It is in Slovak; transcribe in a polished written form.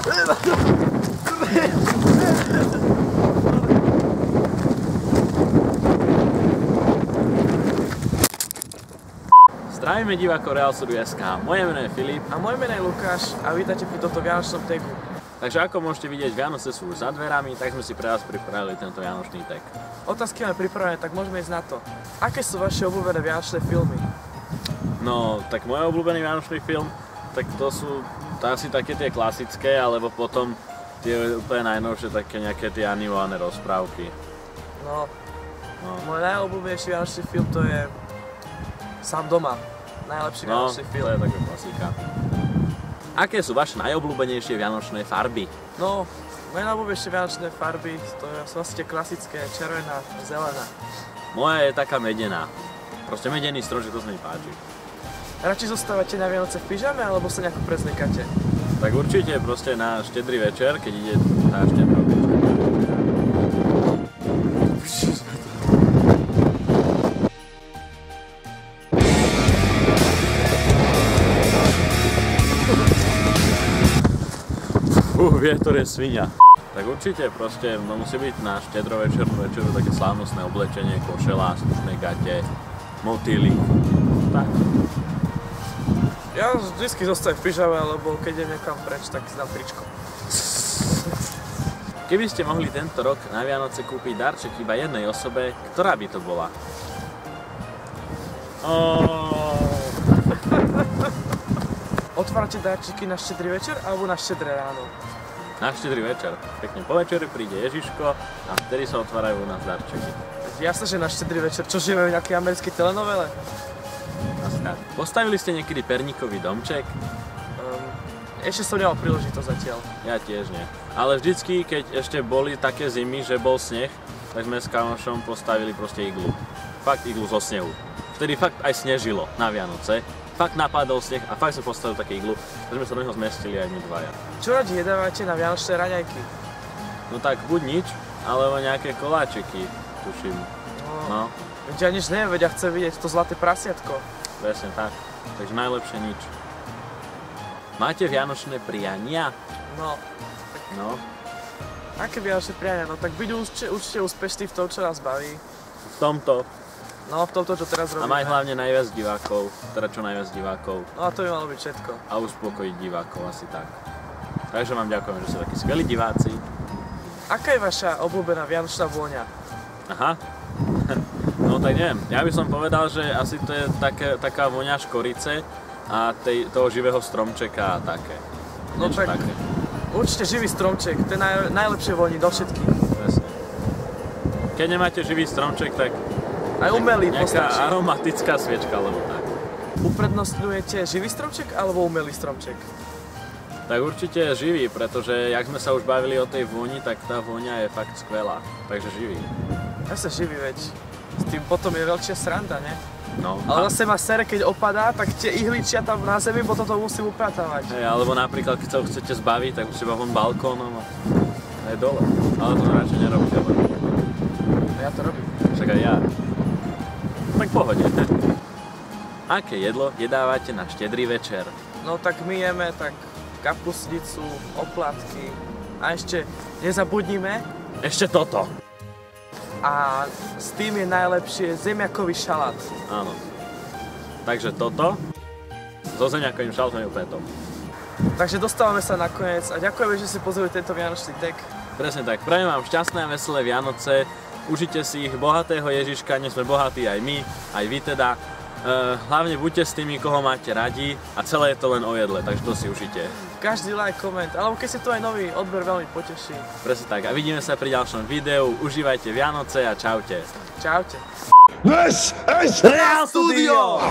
Zdravíme divákov Realstudio.sk, moje meno je Filip a moje meno je Lukáš a vítajte pri tomto vianočnom tagu. Takže ako môžete vidieť, Vianoce sú už za dverami, tak sme si pre vás pripravili tento vianočný tag. Otázky máme pripravené, tak môžeme ísť na to. Aké sú vaše obľúbené vianočné filmy? No, tak môj obľúbený vianočný film, tak to sú asi také tie klasické, alebo potom tie úplne najnovšie také nejaké tie animované rozprávky. No, môj najobľúbenejší vianočný film to je Sám doma. Najlepší vianočný film. No, to je taká klasika. Aké sú vaše najobľúbenejšie vianočné farby? No, moje najobľúbenejšie vianočné farby sú asi tie klasické, červená, zelená. Moja je taká medená. Proste medený stromček, to sa mi páči. Radšej zostávate na Vianoce v pyžame, alebo sa nejako prezliekate? Tak určite proste na štedrý večer, keď ide tá štedrá večer. Vietor je svinia. Tak určite proste musí byť na štedrovečernú večeru také slávnostné oblečenie, košela, slušné gate, motýly. Tak. Ja vždycky zostajem v pyžame, lebo keď idem niekam preč, tak si dám tričko. Keby ste mohli tento rok na Vianoce kúpiť darček iba jednej osobe, ktorá by to bola? Otvárate darčeky na štedrý večer alebo na štedré ráno? Na štedrý večer. Pekne po večeri príde Ježiško a vtedy sa otvárajú u nás darčeky. Jasne, že na štedrý večer. Čo, žijeme v nejakej americkej telenovele? Asi tak. Postavili ste niekedy perníkový domček? Ešte som nemal príležitosť zatiaľ. Ja tiež nie. Ale vždycky, keď ešte boli také zimy, že bol sneh, tak sme s kamošom postavili proste iglu. Fakt iglu zo snehu. Vtedy fakt aj snežilo na Vianoce. Fakt napadol sneh a fakt sme postavili také iglu, že sme sa do neho zmestili aj my dvaja. Čo radi jedávate na vianočné raňajky? No tak buď nič, alebo nejaké koláčiky, tuším. No. Veď ja nič neviem, veď ja chcem vidieť to zlaté prasiatko. Presne tak, takže najlepšie nič. Máte vianočné priania? No. Aké vianočné priania? No tak byť určite úspešný v tom, čo nás baví. V tomto. No, v tomto, čo teraz robíme. A mať hlavne najviac divákov, teda čo najviac divákov. No a to by malo byť všetko. A uspokojiť divákov, asi tak. Takže vám ďakujem, že ste takí skvelí diváci. Aká je vaša obľúbená vianočná vôňa? Aha. No tak neviem, ja by som povedal, že asi to je taká vôňa škorice a toho živého stromčeka a také. No tak, také. Určite živý stromček, to je najlepšie voní do všetkých. Presne. Keď nemáte živý stromček, tak aj umelý postačí. Nejaká aromatická sviečka, alebo tak. Uprednostňujete živý stromček alebo umelý stromček? Tak určite živý, pretože jak sme sa už bavili o tej vôni, tak tá vôňa je fakt skvelá. Takže živý. Ja sa živý, veď s tým potom je veľčia sranda, ne? No. Ale zase ma sere, keď opadá, tak tie ihličia tam na zemi, potom to musím upratávať. Hej, alebo napríklad, keď sa ho chcete zbaviť, tak už iba von balkónom a je dole. Ale to radšej nerobíte. Ja to robím. Však aj ja. Tak pohode. Aké jedlo jedávate na štedrý večer? No tak my jeme tak kapustnicu, oplatky a ešte nezabudnime. Ešte toto. A s tým je najlepšie zemiakový šalát. Áno. Takže toto so zemiakovým šalátom je úplne top. Takže dostávame sa nakoniec a ďakujeme, že si pozreli tento vianočný tag. Presne tak. Prajem vám šťastné a veselé Vianoce. Užite si ich, bohatého Ježiška, nech sme bohatí aj my, aj vy teda. Hlavne buďte s tými, koho máte radi a celé je to len o jedle, takže to si užite. Každý like, koment, alebo keď si to aj nový odber veľmi poteší. Presne tak a vidíme sa pri ďalšom videu, užívajte Vianoce a čaute. Čaute. This is Realstudio!